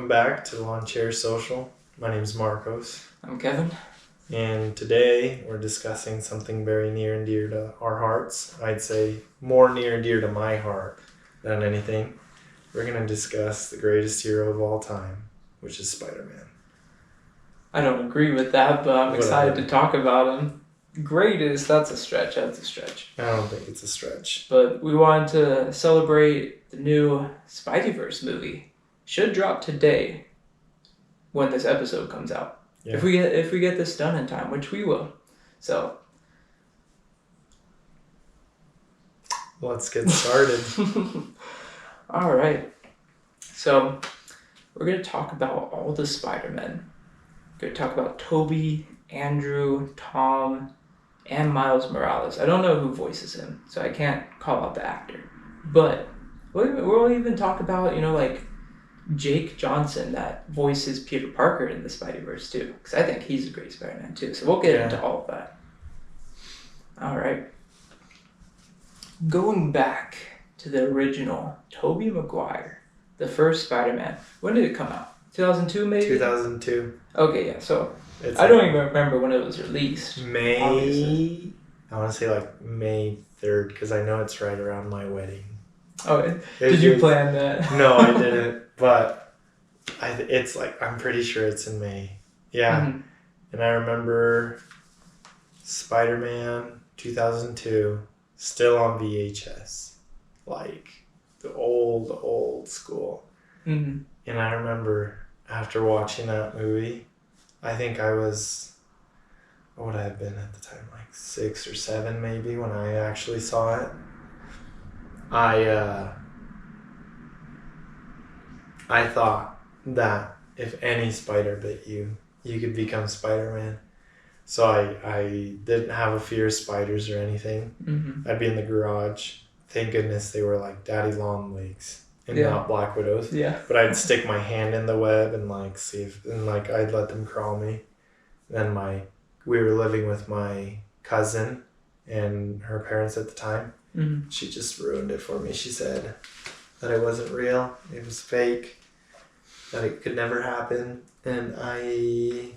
back to Lawn Chair Social. My name is Marcos. I'm Kevin. And today we're discussing something very near and dear to our hearts. I'd say more near and dear to my heart than anything. We're going to discuss the greatest hero of all time, which is Spider-Man. I don't agree with that, but I'm excited to talk about him. Greatest, that's a stretch. I don't think it's a stretch. But we wanted to celebrate the new Spideyverse movie. Should drop today when this episode comes out. Yeah. If we get this done in time, which we will. So let's get started. All right. So we're going to talk about all the Spider-Men. We're going to talk about Tobey, Andrew, Tom, and Miles Morales. I don't know who voices him, so I can't call out the actor. But we'll even talk about, like Jake Johnson that voices Peter Parker in the Spideyverse too, because I think he's a great Spider-Man too. So we'll get into all of that. All right. Going back to the original Tobey Maguire, the first Spider-Man. When did it come out? 2002 maybe? 2002. Okay, yeah. So I don't even remember when it was released. Obviously. I want to say like May 3rd because I know it's right around my wedding. Oh, did you plan that? No, I didn't. But it's like, I'm pretty sure it's in May. Yeah. Mm-hmm. And I remember Spider-Man 2002 still on VHS. Like the old school. Mm-hmm. And I remember after watching that movie, I think I was, what would I have been at the time? Like 6 or 7 maybe when I actually saw it. I thought that if any spider bit you, you could become Spider-Man. So I didn't have a fear of spiders or anything. Mm-hmm. I'd be in the garage. Thank goodness they were like daddy long legs and not Black Widows. Yeah. But I'd stick my hand in the web and like see if, and like I'd let them crawl me. Then we were living with my cousin and her parents at the time. Mm-hmm. She just ruined it for me. She said that it wasn't real. It was fake. That it could never happen. And I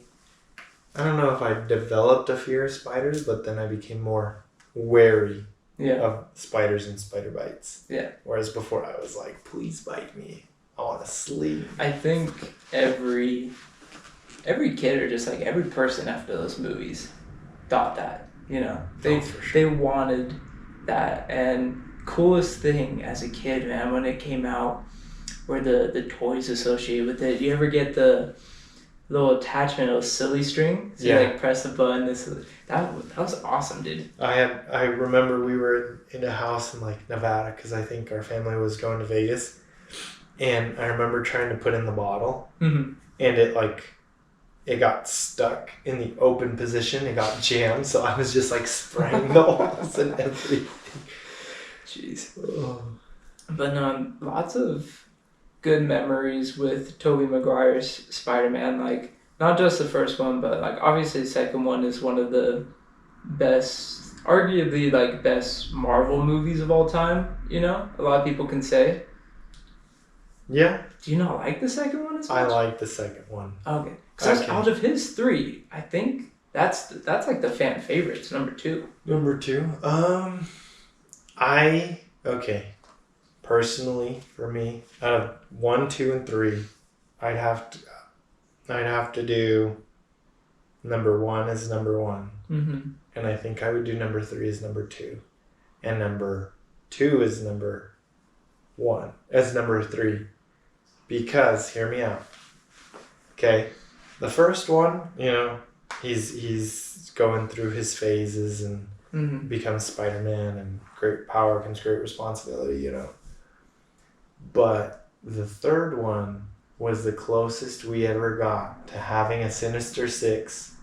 don't know if I developed a fear of spiders, but then I became more wary of spiders and spider bites. Yeah. Whereas before I was like, please bite me. I want to sleep. I think every kid or just like every person after those movies thought that, they wanted that. And coolest thing as a kid, man, when it came out, were the toys associated with it. You ever get the little attachment of silly string? So you press the button. That was awesome, dude. I remember we were in a house in like Nevada because I think our family was going to Vegas, and I remember trying to put in the bottle, mm-hmm. and it got stuck in the open position. It got jammed, so I was just like spraying the walls and everything. Jeez. But lots of good memories with Tobey Maguire's Spider-Man. Like, not just the first one, but like obviously the second one is one of the best, arguably like best Marvel movies of all time. A lot of people can say. Yeah. Do you not like the second one as much? I like the second one. Okay. Because out of his 3, I think that's like the fan favorites, number 2. Number 2? Personally, for me, out of 1, 2, and 3, I'd have to do number 1 as number 1. Mm-hmm. And I think I would do number 3 as number 2. And number 2 is number 1 as number 3. Because, hear me out. Okay, the first one, he's going through his phases and mm-hmm. becomes Spider-Man, and great power comes great responsibility, But the third one was the closest we ever got to having a Sinister Six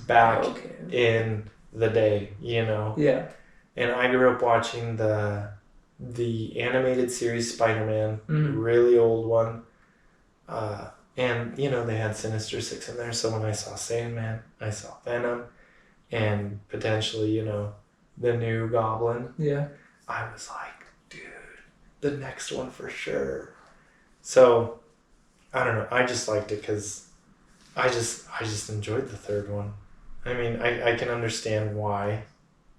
back in the day, Yeah. And I grew up watching the animated series Spider-Man, mm-hmm. really old one. And, they had Sinister Six in there. So when I saw Sandman, I saw Venom, and potentially, the new Goblin. Yeah. I was like, dude, the next one for sure. So I don't know. I just liked it because I just enjoyed the third one. I mean, I can understand why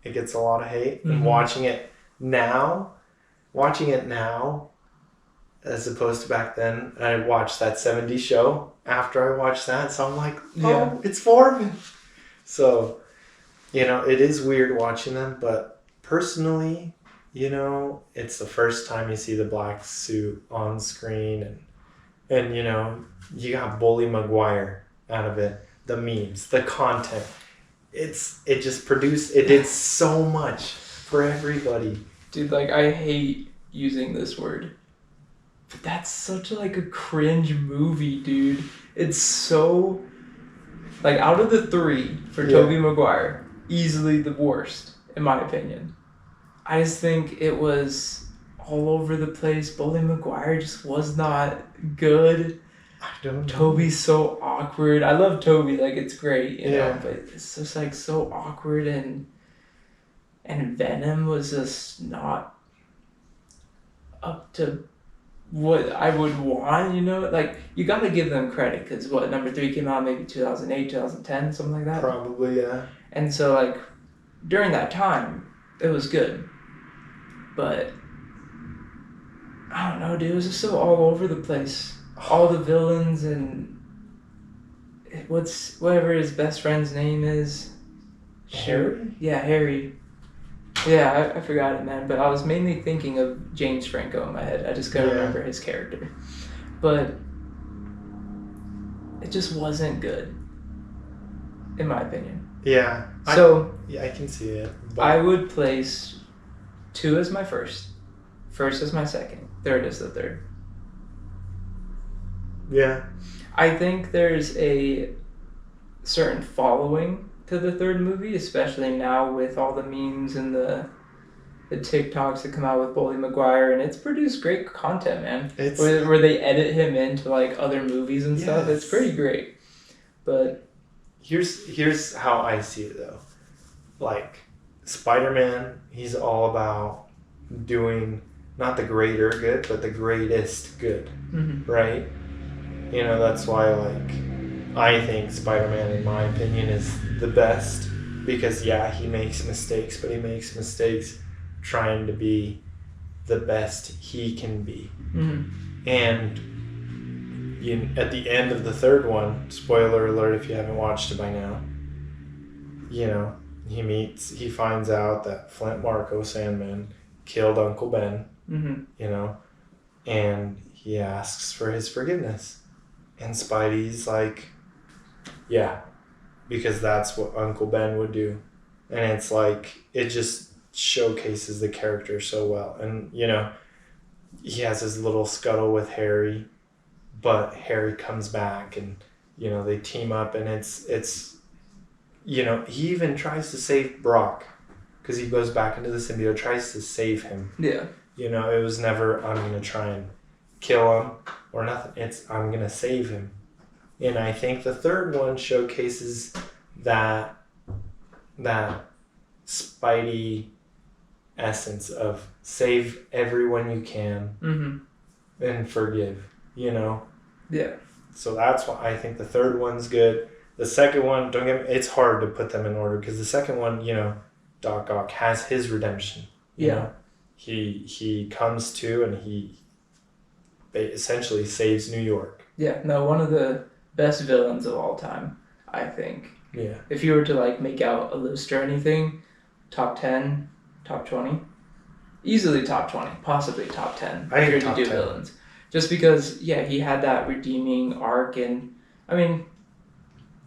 it gets a lot of hate. And watching it now, as opposed to back then, I watched that 70s show after I watched that. So I'm like, it's Foreman. So, it is weird watching them. But personally, it's the first time you see the black suit on screen. And you got Bully Maguire out of it. The memes, the content. It did so much for everybody. Dude, like, I hate using this word. But that's such like a cringe movie, dude. It's so, like, out of the three for Tobey Maguire, easily the worst, in my opinion. I just think it was all over the place. Bully Maguire just was not good. I don't know. Toby's so awkward. I love Toby, like, it's great, you know, but it's just like so awkward, and Venom was just not up to what I would want, like, you gotta give them credit, because number 3 came out maybe 2008, 2010, something like that. Probably, yeah. And so, like, during that time, it was good, but I don't know, dude, it was just so all over the place. All the villains, and whatever his best friend's name is. Harry? Yeah, Harry. Yeah, I forgot it, man. But I was mainly thinking of James Franco in my head. I just couldn't remember his character. But it just wasn't good, in my opinion. Yeah. So I can see it. But I would place 2 as my first as my second, 3rd as the 3rd. Yeah. I think there's a certain following to the 3rd movie, especially now with all the memes and the TikToks that come out with Bully Maguire, and it's produced great content, man. Where they edit him into like other movies and stuff. It's pretty great. But here's how I see it though. Like, Spider-Man, he's all about doing not the greater good, but the greatest good, right? That's why, like, I think Spider-Man, in my opinion, is the best, because he makes mistakes, but he makes mistakes trying to be the best he can be. And at the end of the 3rd one, spoiler alert if you haven't watched it by now, he finds out that Flint Marko, Sandman, killed Uncle Ben, and he asks for his forgiveness. And Spidey's like, yeah, because that's what Uncle Ben would do. And it's like, it just showcases the character so well. And, he has his little scuttle with Harry, but Harry comes back, and, they team up, and it's he even tries to save Brock, because he goes back into the symbiote, tries to save him. yeah. It was never, I'm going to try and kill him or nothing. It's, I'm going to save him. And I think the 3rd one showcases that Spidey essence of save everyone you can and forgive, Yeah. So that's why I think the 3rd one's good. The 2nd one, don't get me, it's hard to put them in order, because the 2nd one, Doc Ock has his redemption. You know? He comes to, and he essentially saves New York. Yeah, no, one of the best villains of all time, I think. Yeah. If you were to like make out a list or anything, top 10, top 20, easily top 20, possibly top 10. I think if top you do 10. villains. Just because, he had that redeeming arc, and I mean,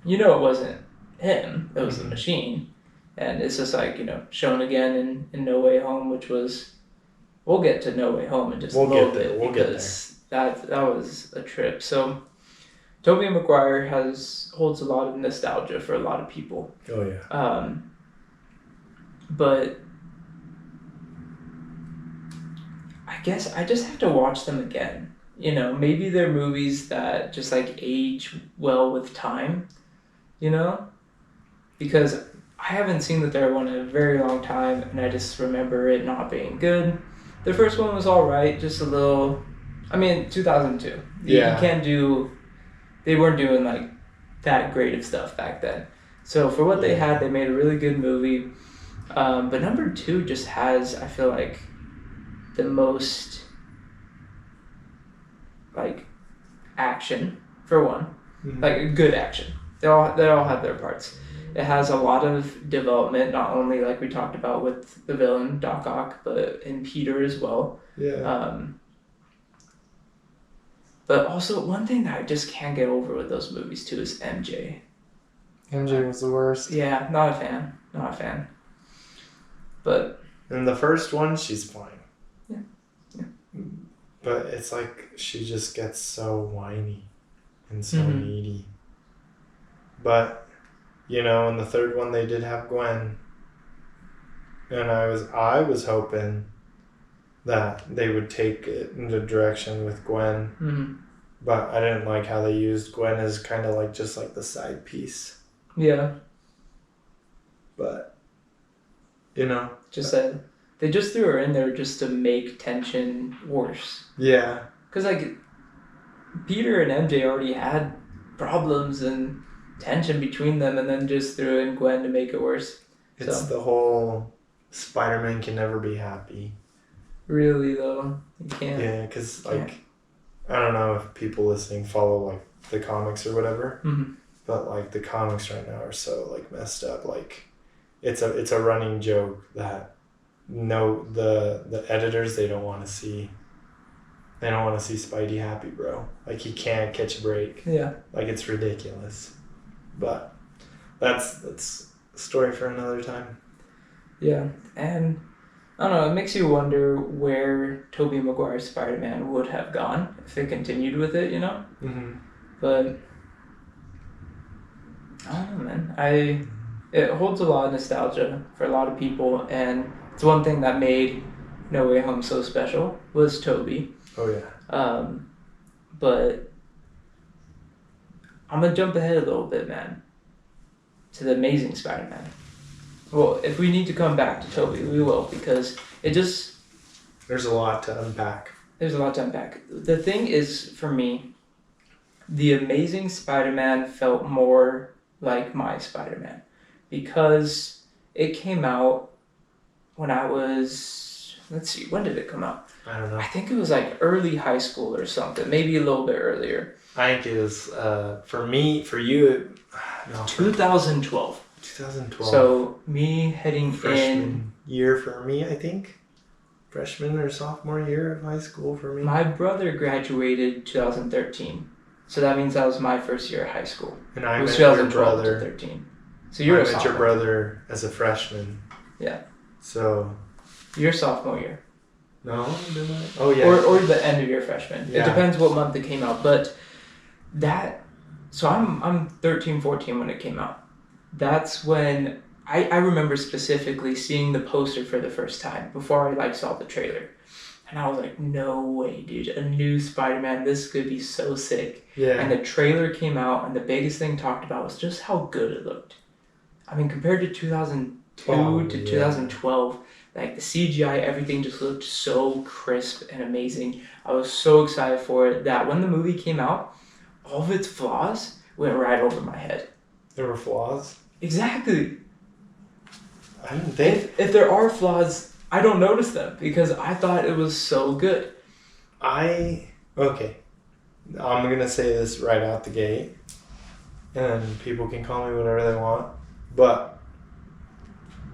it wasn't him, it was the machine. And it's just like, shown again in No Way Home, which was, we'll get to No Way Home in just a little bit, because that was a trip. So Tobey Maguire holds a lot of nostalgia for a lot of people. Oh yeah. But I guess I just have to watch them again. Maybe they're movies that just like age well with time, because I haven't seen the 3rd one in a very long time, and I just remember it not being good. The first one was all right, just a little, I mean, 2002. Yeah. You can't do. They weren't doing like that great of stuff back then. So for what they had, they made a really good movie. But number 2 just has, I feel like, the most like action for one, like good action. They all have their parts. It has a lot of development, not only like we talked about with the villain Doc Ock, but in Peter as well. Yeah. But also one thing that I just can't get over with those movies too is MJ. MJ was the worst. Yeah, not a fan. But in the first one, she's fine. Yeah. But it's like she just gets so whiny and so needy. But in the third one they did have Gwen, and I was hoping that they would take it in the direction with Gwen. But I didn't like how they used Gwen as kind of like just like the side piece. Yeah. But just said they just threw her in there just to make tension worse. Yeah. Because like Peter and MJ already had problems and tension between them, and then just threw in Gwen to make it worse. It's the whole Spider-Man can never be happy. Really though, you can't. Yeah, because I don't know if people listening follow like the comics or whatever, but like the comics right now are so like messed up. Like it's a running joke that the editors, they don't want to see Spidey happy, bro. Like he can't catch a break. Yeah. Like it's ridiculous. But that's a story for another time. Yeah. And I don't know, it makes you wonder where Tobey Maguire's Spider-Man would have gone if they continued with it, But I don't know, man. It holds a lot of nostalgia for a lot of people, and it's one thing that made No Way Home so special was Tobey. Oh yeah. But I'm gonna jump ahead a little bit, man, to the Amazing Spider-Man. Well, if we need to come back to Tobey, we will, because there's a lot to unpack. There's a lot to unpack. The thing is, for me, the Amazing Spider-Man felt more like my Spider-Man, because it came out when I was, let's see, when did it come out? I don't know. I think it was like early high school or something, maybe a little bit earlier. I think it was, for you, 2012. 2012. So me heading freshman year for me, I think. Freshman or sophomore year of high school for me. My brother graduated 2013. So that means that was my first year of high school. And I met your brother. 13. So you're a sophomore. I met your brother as a freshman. Yeah. So. Your sophomore year. No, did I? Oh yeah. Or the end of your freshman. Yeah. It depends what month it came out. But so I'm 13, 14 when it came out. That's when I remember specifically seeing the poster for the first time before I saw the trailer. And I was like, no way, dude, a new Spider-Man, this could be so sick. Yeah. And the trailer came out, and the biggest thing talked about was just how good it looked. I mean, compared to 2002 to 2012, like the CGI, everything just looked so crisp and amazing. I was so excited for it that when the movie came out, all of its flaws went right over my head. There were flaws? Exactly. I didn't think. If there are flaws, I don't notice them because I thought it was so good. Okay. I'm going to say this right out the gate, and people can call me whatever they want, but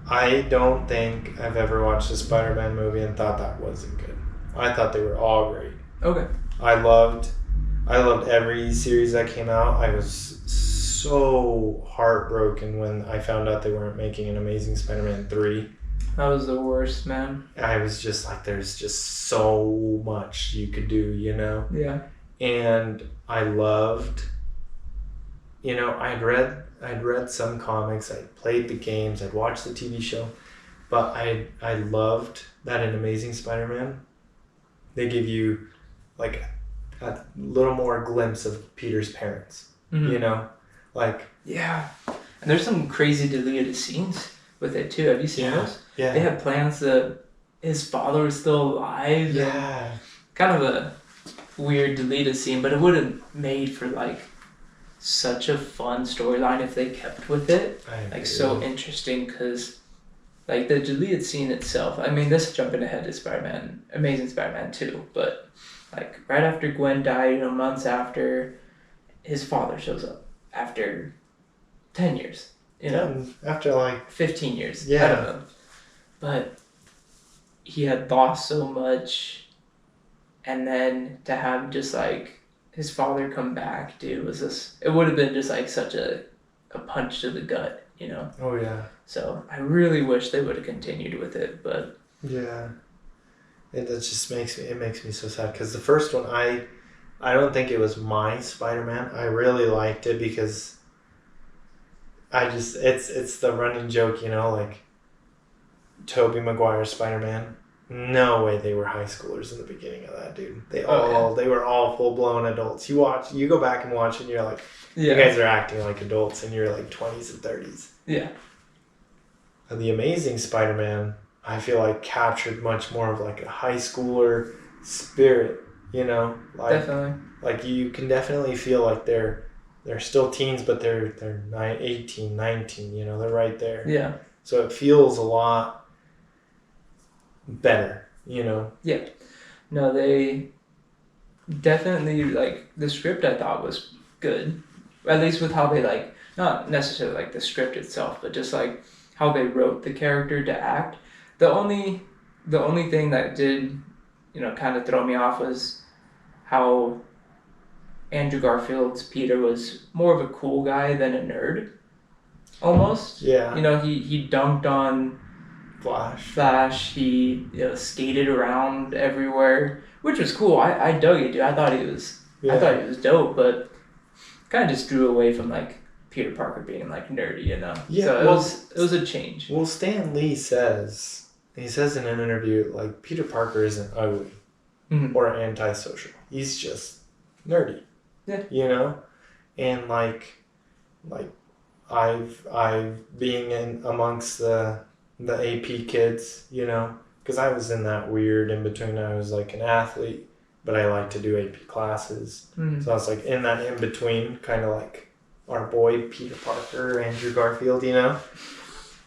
I don't think I've ever watched a Spider-Man movie and thought that wasn't good. I thought they were all great. Okay. I loved every series that came out. I was so heartbroken when I found out they weren't making an Amazing Spider-Man 3. That was the worst, man. I was just like, there's just so much you could do, Yeah. And I loved, I'd read some comics, I'd played the games, I'd watched the TV show, but I loved that in Amazing Spider-Man, they give you like a little more glimpse of Peter's parents, Yeah. And there's some crazy deleted scenes with it too. Have you seen those? Yeah. They had plans that his father was still alive. Yeah. Kind of a weird deleted scene, but it would have made for like such a fun storyline if they kept with it. Like so interesting because like the deleted scene itself. I mean, this is jumping ahead to Spider-Man, Amazing Spider-Man 2, but like right after Gwen died, months after, his father shows up after 10 years, after like 15 years. Yeah. I don't know, but he had lost so much, and then to have just like his father come back, dude, was this, it would have been just like such a punch to the gut, Oh yeah. So I really wish they would have continued with it, but Yeah. That just makes me so sad because the first one I don't think it was my Spider-Man. I really liked it because it's the running joke, like Tobey Maguire's Spider-Man. No way they were high schoolers in the beginning of that, dude. They were all full blown adults. You go back and watch, and you're like, you guys are acting like adults, and you're like 20s and 30s. Yeah. And the Amazing Spider-Man, I feel like captured much more of like a high schooler spirit, like Definitely. like you can definitely feel like they're still teens, but they're 18, 19, they're right there. Yeah. So it feels a lot better, Yeah. No, they definitely, like, the script I thought was good. At least with how they, like, not necessarily, like, the script itself, but just, like, how they wrote the character to act. The only thing that did, kind of throw me off was how Andrew Garfield's Peter was more of a cool guy than a nerd, almost. Yeah. He dunked on Flash. He skated around everywhere, which was cool. I dug it, dude. I thought he was dope, but kind of just drew away from like Peter Parker being like nerdy, Yeah. So it was a change. Well, Stan Lee says in an interview like Peter Parker isn't ugly or antisocial. He's just nerdy. Yeah. And like I've being in amongst the AP kids, because I was in that weird in between. I was like an athlete, but I like to do AP classes. So I was like in that in between, kind of like our boy Peter Parker, Andrew Garfield,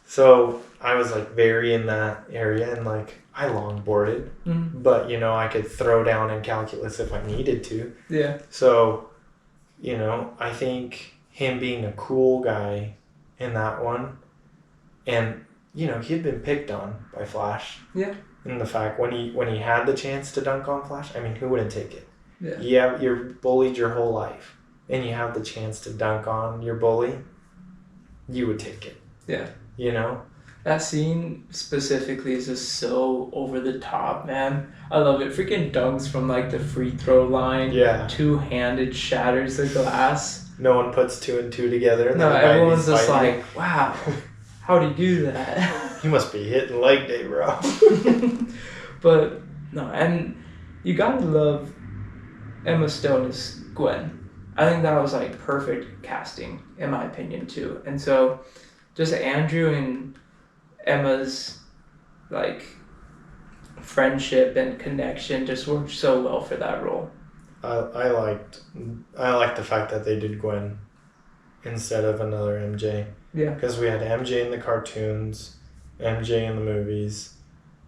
So I was like very in that area, and like I longboarded, but I could throw down in calculus if I needed to. Yeah. So, I think him being a cool guy in that one, and he'd been picked on by Flash. Yeah. And the fact when he had the chance to dunk on Flash, I mean, who wouldn't take it? Yeah. Yeah, you're bullied your whole life, and you have the chance to dunk on your bully, you would take it. Yeah. That scene specifically is just so over the top, man. I love it. Freaking dunks from like the free throw line. Yeah. Two-handed shatters the glass. No one puts two and two together. And no, everyone's just like, wow, how'd he do that? He must be hitting leg day, bro. But no, and you gotta love Emma Stone as Gwen. I think that was like perfect casting in my opinion too. And so just Andrew and Emma's like friendship and connection just worked so well for that role. I liked the fact that they did Gwen instead of another MJ. Yeah. Because we had MJ in the cartoons, MJ in the movies,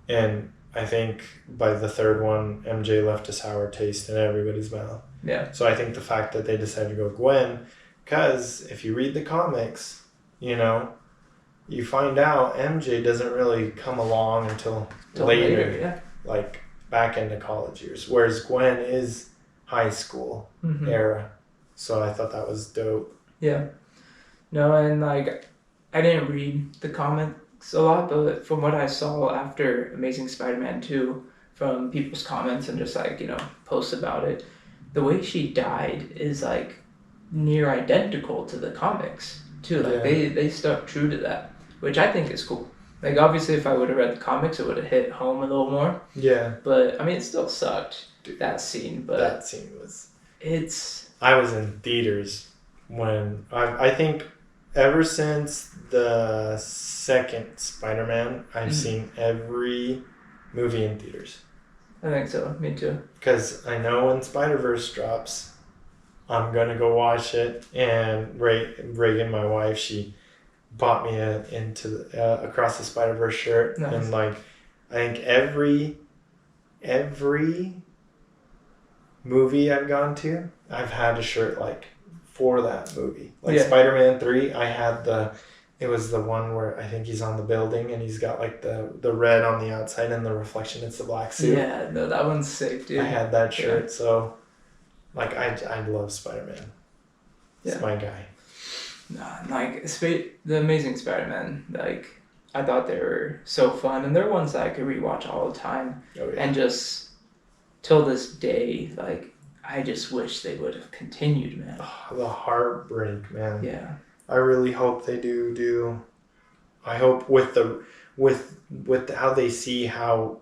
and I think by the third one, MJ left a sour taste in everybody's mouth. Yeah. So I think the fact that they decided to go Gwen, because if you read the comics, you find out MJ doesn't really come along until later, yeah. Like back into college years, whereas Gwen is high school era. So I thought that was dope. Yeah. No, and like I didn't read the comics a lot, but from what I saw after Amazing Spider-Man 2, from people's comments and just like, posts about it, the way she died is like near identical to the comics too. Like they stuck true to that, which I think is cool. Like obviously if I would have read the comics, it would have hit home a little more. Yeah. But I mean, it still sucked, that scene. But that scene was... I was in theaters when... I think ever since the second Spider-Man, I've seen every movie in theaters. I think so. Me too. Because I know when Spider-Verse drops, I'm going to go watch it. And Reagan, my wife, she bought me Across the Spider-Verse shirt. Nice. And like, I think every movie I've gone to, I've had a shirt like for that movie. Like Spider-Man 3, I had it was the one where I think he's on the building and he's got like the red on the outside and the reflection, it's the black suit. Yeah, no, that one's sick, dude. I had that shirt, so like I love Spider-Man. It's my guy. Nah, like the Amazing Spider-Man, like I thought they were so fun, and they're ones that I could rewatch all the time. Oh yeah. And just till this day, like I just wish they would have continued, man. Oh, the heartbreak, man. Yeah. I really hope they do. I hope with how they see how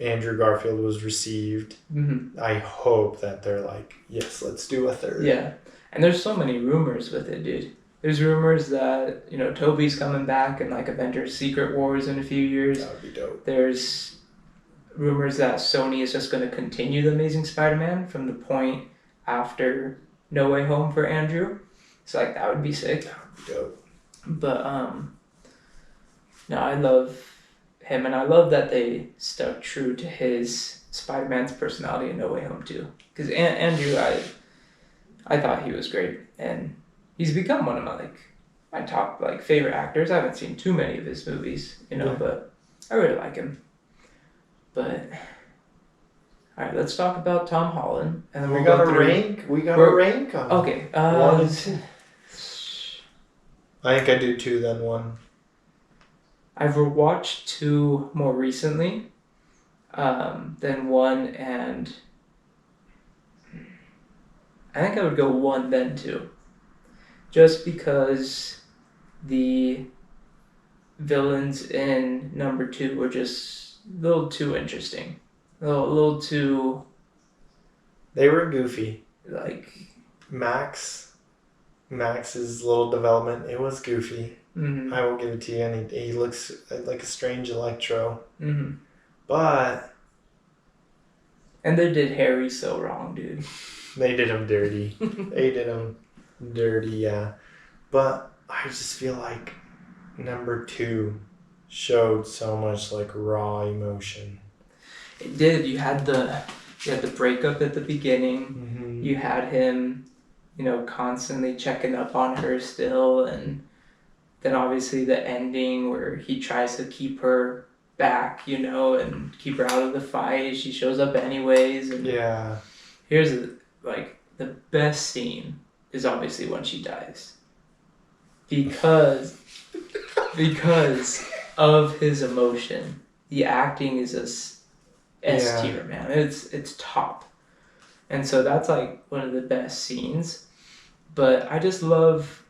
Andrew Garfield was received, I hope that they're like, yes, let's do a third. Yeah. And there's so many rumors with it, dude. There's rumors that, you know, Tobey's coming back in like Avengers Secret Wars in a few years. That would be dope. There's rumors that Sony is just going to continue The Amazing Spider-Man from the point after No Way Home for Andrew. So like that would be sick. That would be dope. But no, I love him, and I love that they stuck true to his Spider-Man's personality in No Way Home too. Because Andrew, I thought he was great, and he's become one of my top like favorite actors. I haven't seen too many of his movies, you know, but I really like him. But all right, let's talk about Tom Holland, and then We got a rank on. Okay. 1 and 2. I think I do 2 then 1. I've watched 2 more recently than 1, and I think I would go 1 then 2. Just because the villains in number 2 were just a little too interesting. A little too... They were goofy. Like... Max's little development, it was goofy. Mm-hmm. I will give it to you. And he looks like a strange Electro. Mm-hmm. But... And they did Harry so wrong, dude. They did him dirty. Yeah. But I just feel like number 2 showed so much like raw emotion. It did. You had the breakup at the beginning. Mm-hmm. You had him, you know, constantly checking up on her still, and then obviously the ending where he tries to keep her back, you know, and keep her out of the fight. She shows up anyways. And yeah. Here's the best scene is obviously when she dies. Because of his emotion. The acting is S tier, man. It's top. And so that's like one of the best scenes. But I just love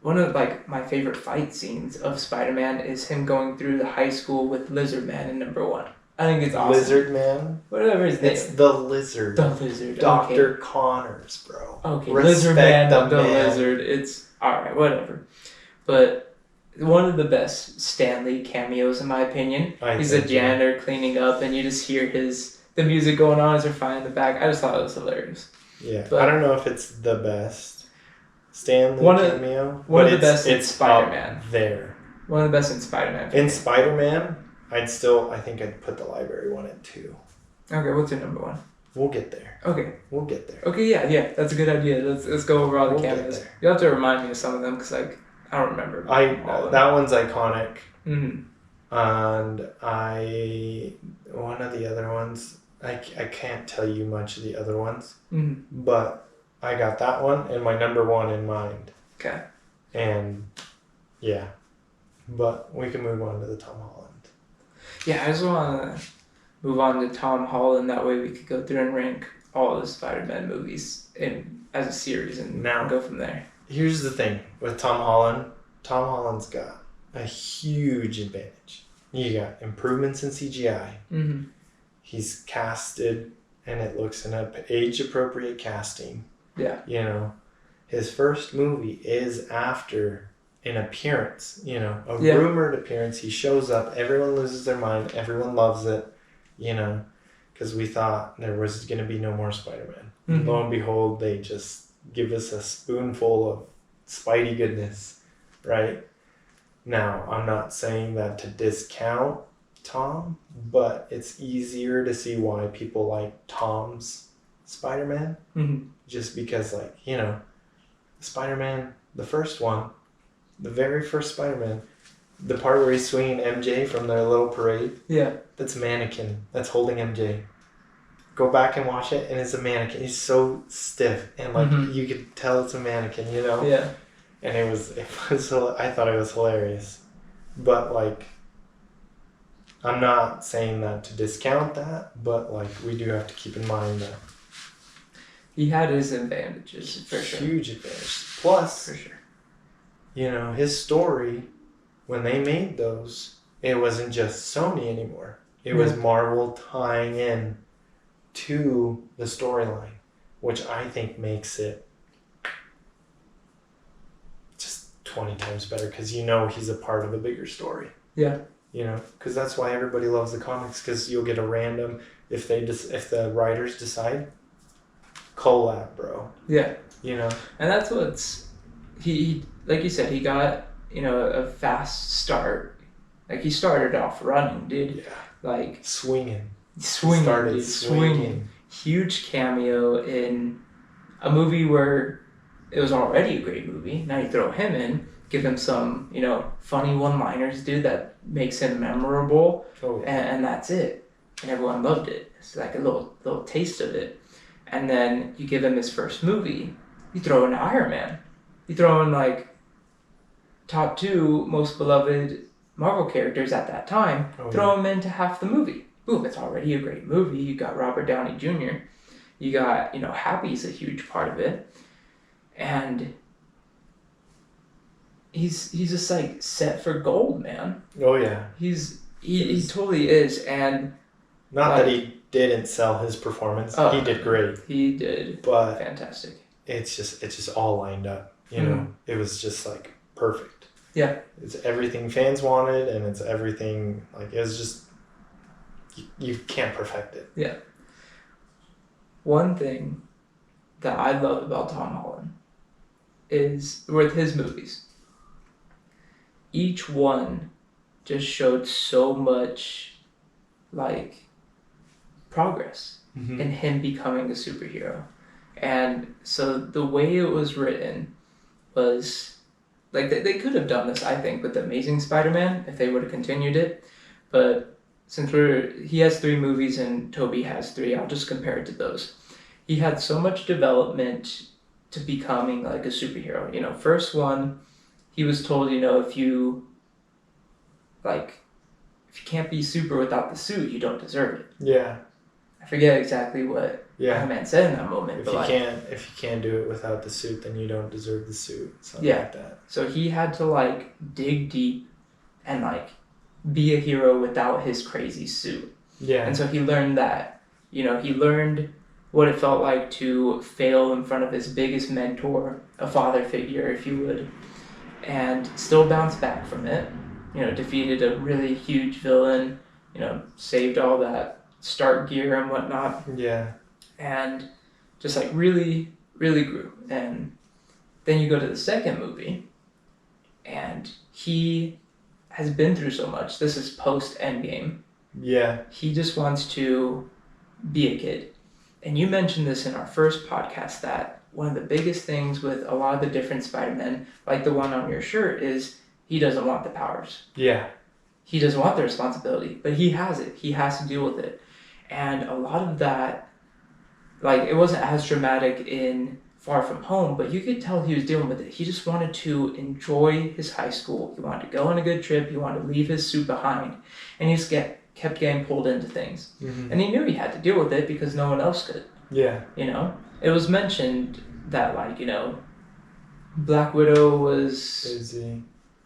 one of like my favorite fight scenes of Spider-Man is him going through the high school with Lizard Man in number 1. I think it's awesome. Lizard Man? Whatever his name. It's the Lizard. The Lizard. Dr. Connors, bro. Okay, Respect Lizard Man, the man. Lizard. It's alright, whatever. But one of the best Stan Lee cameos in my opinion. He's a janitor cleaning up and you just hear the music going on as they're fighting in the back. I just thought it was hilarious. Yeah. But I don't know if it's the best Stan Lee cameo. One of the best in it's Spider-Man. There. One of the best in Spider-Man. In Spider-Man, I think I'd put the library one at 2. Okay, what's your number 1? We'll get there. Okay. We'll get there. Okay, yeah, that's a good idea. Let's go over all the We'll get cameos. there. You'll have to remind me of some of them because like I don't remember. That one's iconic. Mm-hmm. And one of the other ones, I can't tell you much of the other ones, but I got that one and my number 1 in mind. Okay. And yeah, but we can move on to the Tom Holland. Yeah, I just want to move on to Tom Holland. That way we could go through and rank all the Spider-Man movies as a series and go from there. Here's the thing with Tom Holland. Tom Holland's got a huge advantage. You got improvements in CGI. Mm-hmm. He's casted, and it looks in an age-appropriate casting. Yeah. You know, his first movie is after an appearance. You know, a rumored appearance. He shows up. Everyone loses their mind. Everyone loves it. You know, because we thought there was going to be no more Spider-Man. Mhm. Lo and behold, they just give us a spoonful of Spidey goodness, right? Now, I'm not saying that to discount Tom, but it's easier to see why people like Tom's Spider-Man. Mhm. Just because, like, you know, Spider-Man, the first one, the very first Spider-Man, the part where he's swinging MJ from their little parade, Yeah. that's a mannequin that's holding MJ. Go back and watch it, and it's a mannequin. He's so stiff, and like Mhm. you could tell it's a mannequin, you know. Yeah. And it was I thought it was hilarious, but like, I'm not saying that to discount that, but like we do have to keep in mind that He had his advantages for sure. huge advantage. Plus, For sure. you know, his story, when they made those, it wasn't just Sony anymore. It was Marvel tying in to the storyline, which I think makes it just 20 times better because you know he's a part of a bigger story. Yeah. You know, because that's why everybody loves the comics, because you'll get a random, if the writers decide, collab, bro. Yeah. You know? And that's what's he like you said, he got, you know, a fast start. Like he started off running, dude. Yeah. Like Swinging. swinging, Started dude, swinging. Huge cameo in a movie where it was already a great movie. Now you throw him in, give him some, you know, funny one-liners, dude, that makes him memorable, Oh, and that's it. And everyone loved it. It's like a little taste of it. And then you give him his first movie. You throw in Iron Man. You throw in like top 2 most beloved Marvel characters at that time. Oh, Throw him into half the movie. Boom! It's already a great movie. You got Robert Downey Jr. You got, you know, Happy's a huge part of it, and he's just like set for gold, man. oh yeah. He totally is, and Not that he didn't sell his performance. Oh, He did great. he did But fantastic. it's just all lined up. You know, it was just like perfect. Yeah. It's everything fans wanted, and it's everything, like, it was just, you can't perfect it. Yeah. One thing that I love about Tom Holland is with his movies. Each one just showed so much like progress Mm-hmm. in him becoming a superhero. And so the way it was written was like they could have done this, I think, with the Amazing Spider-Man if they would have continued it. But since he has 3 movies and Tobey has 3, I'll just compare it to those. He had so much development to becoming like a superhero. You know, first one, he was told, you know, if you can't be super without the suit, you don't deserve it. Yeah. I forget exactly what Iron Man said in that moment. If but you can't do it without the suit, then you don't deserve the suit. Something Yeah. like that. So he had to like dig deep and like be a hero without his crazy suit. Yeah. And so he learned that. You know, he learned what it felt like to fail in front of his biggest mentor, a father figure, if you would, and still bounce back from it. You know, defeated a really huge villain, you know, saved all that Stark gear and whatnot, Yeah. and just like really, really grew. And then you go to the second movie, and he has been through so much. This is post Endgame. Yeah. He just wants to be a kid. And you mentioned this in our first podcast that one of the biggest things with a lot of the different Spider-Men, like the one on your shirt, is he doesn't want the powers. Yeah. He doesn't want the responsibility, but he has it. He has to deal with it. And a lot of that, like, it wasn't as dramatic in Far From Home, but you could tell he was dealing with it. He just wanted to enjoy his high school. He wanted to go on a good trip. He wanted to leave his suit behind. And he just kept getting pulled into things. Mm-hmm. And he knew he had to deal with it because no one else could, Yeah. you know? It was mentioned that, like, you know, Black Widow was... Busy.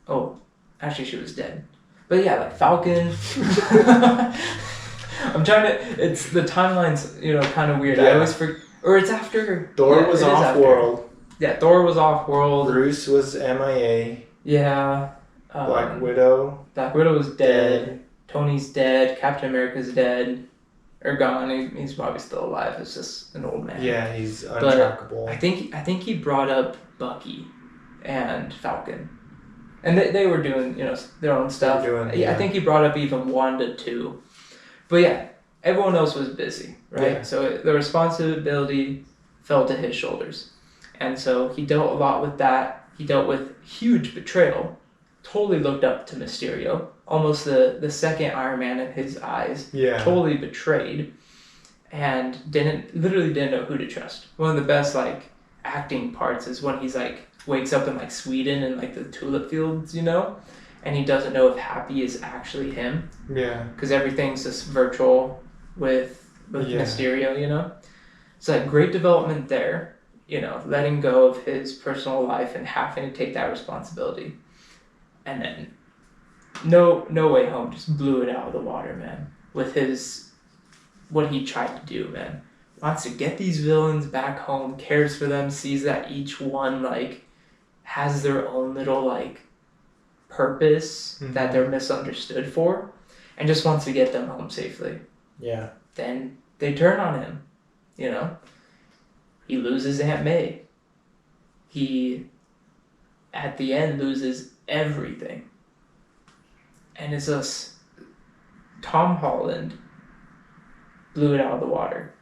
Oh, actually she was dead. But yeah, like Falcon... I'm trying to... It's... The timeline's, you know, kind of weird. Yeah. I always forget... Or it's after... Thor was it is after. off-world. Yeah, Thor was off-world. Bruce was MIA. Yeah. Black Widow. Black Widow was dead. Tony's dead. Captain America's dead. are gone. He's probably still alive. It's just an old man. Yeah, he's untrackable. I think he brought up Bucky and Falcon, and they were doing their own stuff. I think he brought up even Wanda too, but yeah, everyone else was busy, right? Yeah. So the responsibility fell to his shoulders, and so he dealt a lot with that. He dealt with huge betrayal. Totally looked up to Mysterio, almost the second Iron Man in his eyes. Yeah. Totally betrayed, and literally didn't know who to trust. One of the best acting parts is when he's wakes up in Sweden in the tulip fields, and he doesn't know if Happy is actually him. Yeah. Because everything's just virtual with Mysterio, So great development there, letting go of his personal life and having to take that responsibility. And then No Way Home just blew it out of the water, man. With what he tried to do, man. Wants to get these villains back home, cares for them, sees that each one has their own little purpose that they're misunderstood for, and just wants to get them home safely. Yeah. Then they turn on him, He loses Aunt May. He, at the end, loses everything. And it's just Tom Holland blew it out of the water.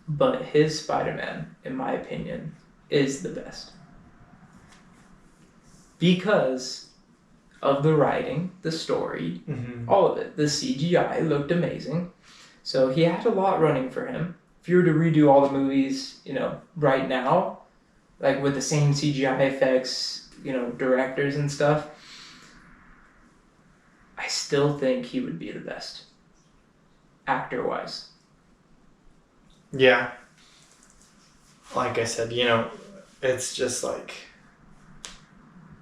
But his Spider-Man, in my opinion, is the best. Because of the writing, the story, all of it. The CGI looked amazing. So he had a lot running for him. If you were to redo all the movies, right now, with the same CGI effects, directors and stuff, I still think he would be the best, actor-wise. Yeah. Like I said, it's just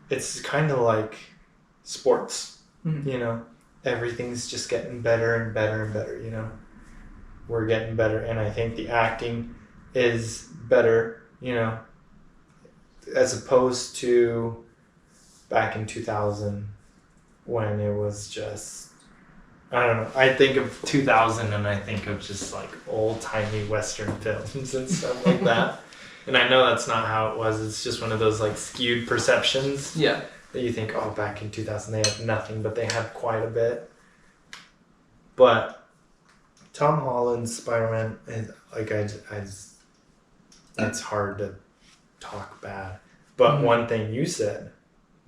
it's kind of like sports, everything's just getting better and better and better, we're getting better, and I think the acting is better, as opposed to back in 2000 when it was just, I don't know, I think of 2000 and I think of just old-timey Western films and stuff like that. And I know that's not how it was. It's just one of those skewed perceptions. Yeah. That you think, oh, back in 2000 they had nothing, but they had quite a bit. But Tom Holland's Spider-Man, it's hard to talk bad. But one thing you said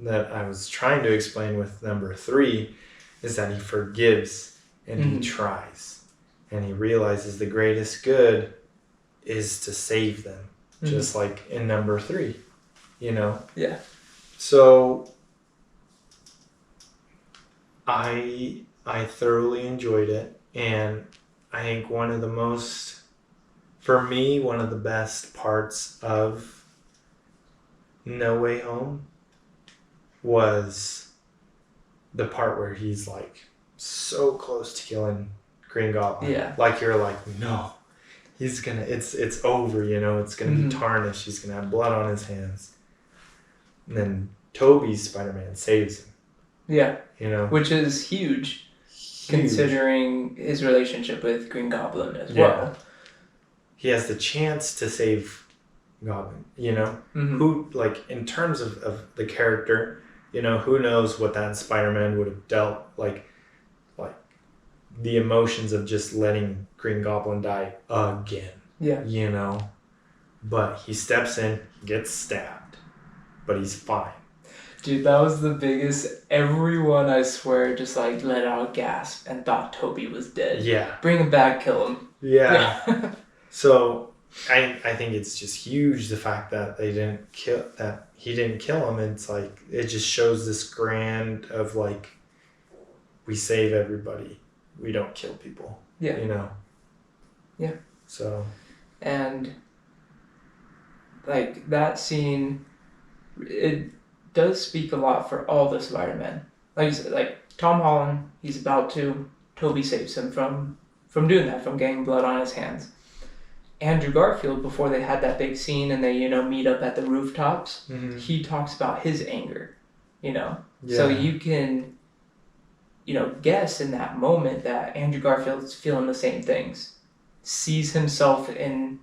that I was trying to explain with number 3 is that he forgives and he tries. And he realizes the greatest good is to save them. Just like in number 3, Yeah. So I thoroughly enjoyed it, and I think one of the best parts of No Way Home was the part where he's so close to killing Green Goblin. Yeah. You're no. He's gonna, it's over, it's gonna be tarnished. He's gonna have blood on his hands. And then Tobey's Spider-Man saves him. Yeah. Which is huge, considering his relationship with Green Goblin as well. He has the chance to save Goblin, Who, in terms of the character, who knows what that Spider-Man would have dealt, the emotions of just letting Green Goblin die again. Yeah. But he steps in, gets stabbed, but he's fine. Dude, that was the biggest. Everyone, I swear, just let out a gasp and thought Tobey was dead. Yeah. Bring him back, kill him. Yeah. So I think it's just huge the fact that he didn't kill him. It's it just shows this grand of we save everybody. We don't kill people. Yeah. Yeah. So. And that scene, it does speak a lot for all the Spider-Men. Like you said, Tom Holland, he's about to. Tobey saves him from doing that, from getting blood on his hands. Andrew Garfield, before they had that big scene and they, meet up at the rooftops, he talks about his anger, So you can guess in that moment that Andrew Garfield's feeling the same things. Sees himself in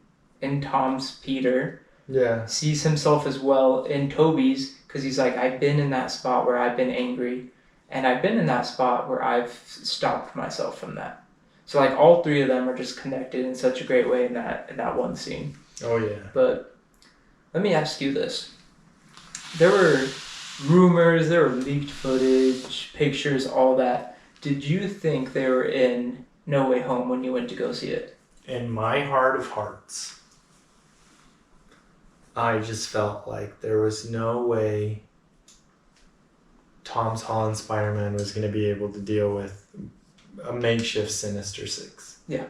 Tom's Peter. Yeah. Sees himself as well in Toby's, because he's like, I've been in that spot where I've been angry, and I've been in that spot where I've stopped myself from that. So like all three of them are just connected in such a great way in that one scene. Oh yeah. But let me ask you this. There were rumors, there were leaked footage, pictures, all that. Did you think they were in No Way Home when you went to go see it? In my heart of hearts, I just felt like there was no way Tom Holland Spider-Man was going to be able to deal with a makeshift Sinister Six. Yeah.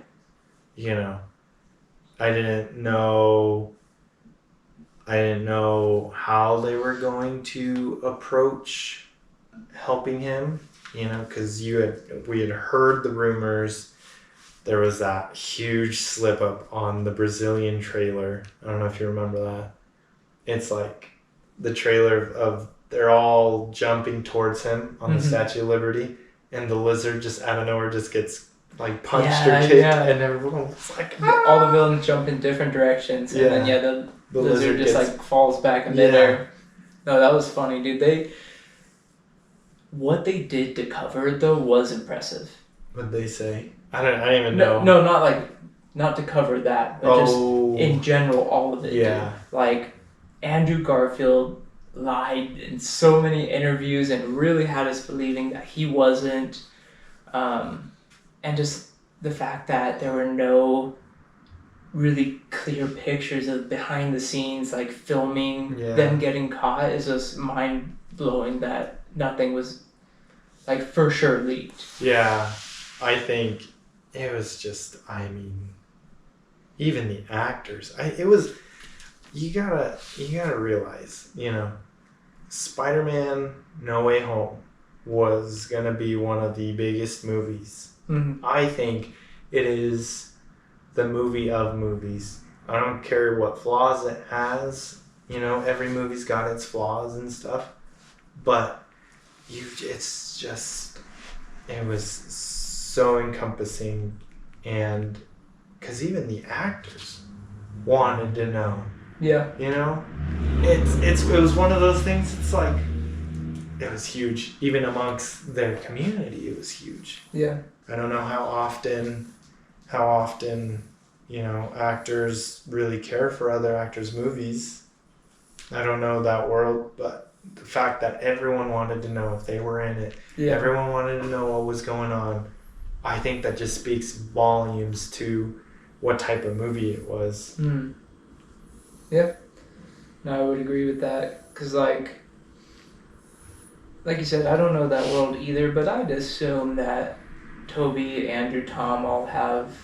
I didn't know how they were going to approach helping him, because we had heard the rumors. There was that huge slip up on the Brazilian trailer. I don't know if you remember that. It's like the trailer of they're all jumping towards him on the Statue of Liberty, and the lizard just out of nowhere just gets like punched or kicked, and everyone was like, all the villains jump in different directions, and then the lizard just like falls back in midair. No, that was funny, dude. What they did to cover it though was impressive. What'd they say? I don't even know. No, not to cover that, but just in general, all of it. Yeah. Dude. Like, Andrew Garfield lied in so many interviews and really had us believing that he wasn't. And just the fact that there were no really clear pictures of behind the scenes, like filming them getting caught, is just mind blowing that nothing was like for sure leaked. Yeah, I think it was just, even the actors, you gotta realize, Spider-Man No Way Home was gonna be one of the biggest movies. Mm-hmm. I think it is the movie of movies. I don't care what flaws it has. Every movie's got its flaws and stuff, but it was so encompassing, and because even the actors wanted to know. Yeah. It was one of those things. It's like it was huge, even amongst their community. It was huge. Yeah. I don't know how often actors really care for other actors' movies. I don't know that world, but the fact that everyone wanted to know if they were in it, everyone wanted to know what was going on, I think that just speaks volumes to what type of movie it was. Mm. Yeah. No, I would agree with that, because like you said, I don't know that world either, but I'd assume that Toby, Andrew, Tom all have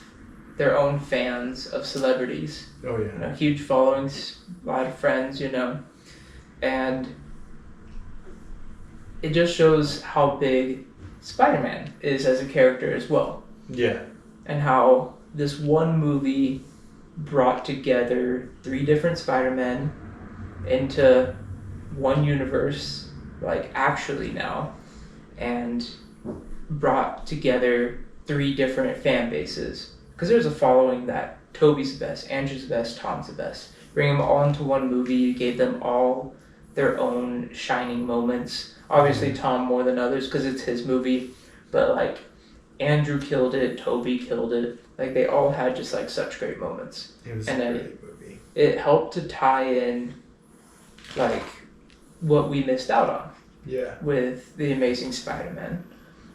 their own fans of celebrities. Oh yeah. Huge followings, a lot of friends, and it just shows how big Spider-Man is as a character as well. Yeah. And how this one movie brought together 3 different Spider-Men into one universe, like actually now, and brought together 3 different fan bases. Because there's a following that Toby's the best, Andrew's the best, Tom's the best. Bring them all into one movie, gave them all their own shining moments. Obviously Tom more than others because it's his movie, but like Andrew killed it, Toby killed it. Like they all had just like such great moments. It was a great movie. It helped to tie in like what we missed out on. Yeah. With The Amazing Spider-Man.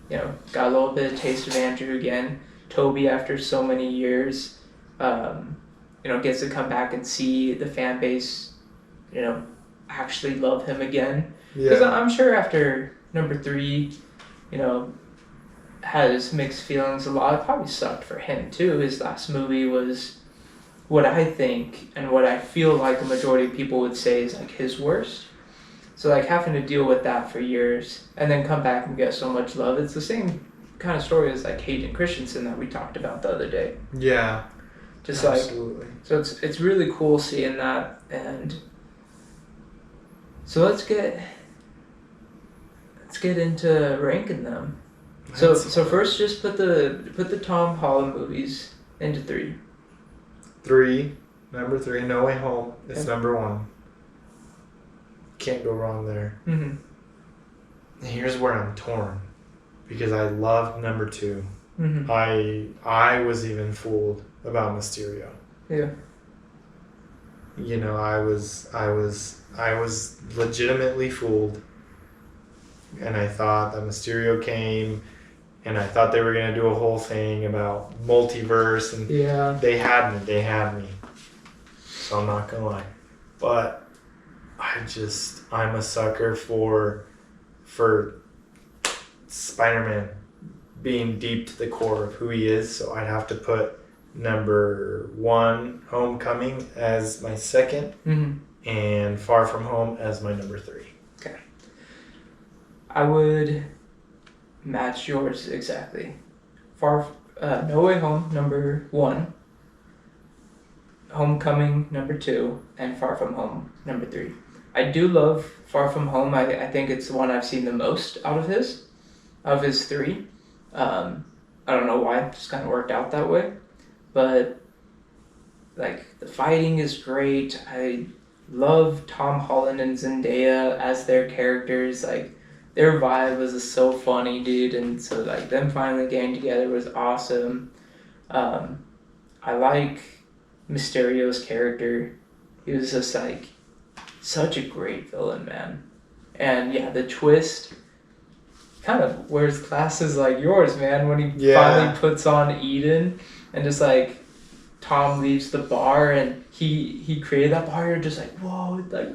Got a little bit of taste of Andrew again. Toby, after so many years, gets to come back and see the fan base, actually love him again. Because I'm sure after number 3, has mixed feelings a lot. It probably sucked for him too. His last movie was what I think and what I feel like a majority of people would say is like his worst. So like having to deal with that for years and then come back and get so much love. It's the same kind of story as like Hayden Christensen that we talked about the other day. Yeah. Just absolutely. So it's really cool seeing that. And so let's get into ranking them. So first, just put the Tom Holland movies into 3. 3, number 3, No Way Home. It's Okay. number 1. Can't go wrong there. Mm-hmm. And here's where I'm torn, because I loved number 2. Mm-hmm. I was even fooled about Mysterio. Yeah. You know, I was legitimately fooled, and I thought that Mysterio came, and I thought they were gonna do a whole thing about multiverse, and Yeah. they had me. So I'm not gonna lie, but I'm a sucker for Spider-Man being deep to the core of who he is. So I'd have to put number 1, Homecoming, as my second, Mm-hmm. and Far From Home as my number 3. I would match yours exactly. No Way Home, number 1. Homecoming, number 2, and Far From Home, number 3. I do love Far From Home. I think it's the one I've seen the most out of his 3. I don't know why, it just kind of worked out that way. But, like, the fighting is great. I love Tom Holland and Zendaya as their characters. Like, their vibe was just so funny, dude. And so, like, them finally getting together was awesome. I like Mysterio's character. He was just, like, such a great villain, man. And, yeah, the twist kind of wears glasses like yours, man, when he finally puts on Eden and just, like, Tom leaves the bar and he created that bar. You're just like, whoa, like,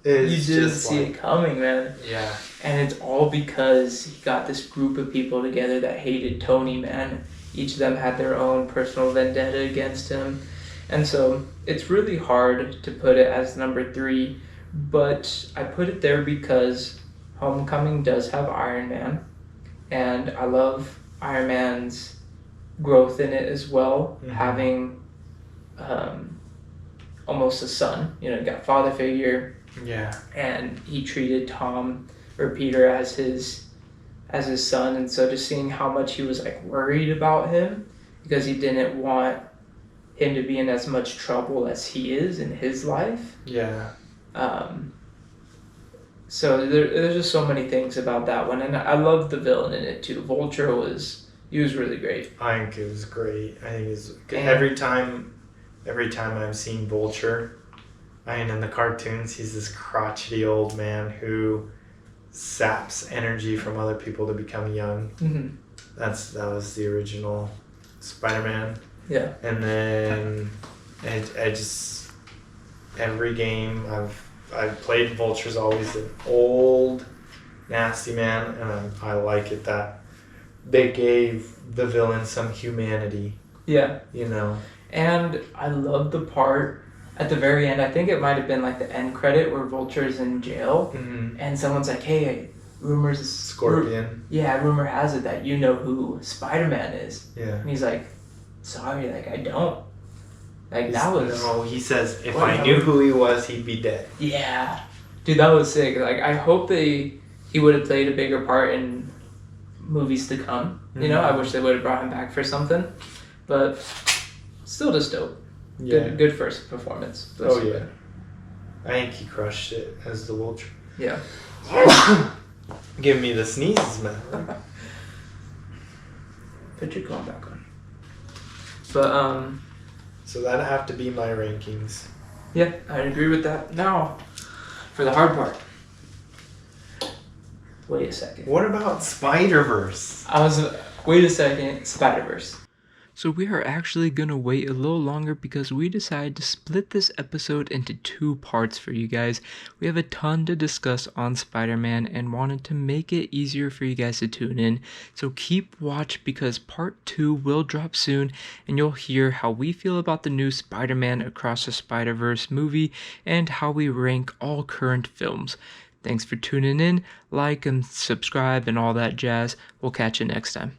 you didn't see it coming, man. Yeah. And it's all because he got this group of people together that hated Tony, man. Each of them had their own personal vendetta against him. And so it's really hard to put it as number 3, but I put it there because Homecoming does have Iron Man, and I love Iron Man's growth in it as well, having almost a son. You know, you got father figure. Yeah. And he treated Tom or Peter as his son, and so just seeing how much he was, like, worried about him because he didn't want him to be in as much trouble as he is in his life. Yeah. So there's just so many things about that one, and I love the villain in it too. Vulture was really great. I think it was great. I think it's every time I've seen Vulture, I mean, in the cartoons, he's this crotchety old man who saps energy from other people to become young. Mm-hmm. That was the original Spider-Man. Yeah. And then I just every game I've played, Vulture's always an old nasty man, and I like it that they gave the villain some humanity. Yeah. You know. And I love the part at the very end. I think it might have been like the end credit where Vulture's in jail, and someone's like, "Hey, rumors Scorpion." Rumor has it that you know who Spider-Man is." Yeah. And he's like, "Sorry, like, I don't." Like, that was... No, he says, if I knew who he was, he'd be dead. Yeah. Dude, that was sick. Like, I hope he would have played a bigger part in movies to come. You know, I wish they would have brought him back for something. But still just dope. Yeah. Good first performance. Oh, yeah. I think he crushed it as the Vulture. Yeah. Give me the sneezes, man. Put your cologne back on. But, So that'd have to be my rankings. yeah, I agree with that. Now, for the hard part. Wait a second. What about Spider-Verse? Wait a second, Spider-Verse. So we are actually gonna wait a little longer because we decided to split this episode into 2 parts for you guys. We have a ton to discuss on Spider-Man and wanted to make it easier for you guys to tune in. So keep watch because part 2 will drop soon and you'll hear how we feel about the new Spider-Man Across the Spider-Verse movie and how we rank all current films. Thanks for tuning in, like and subscribe and all that jazz. We'll catch you next time.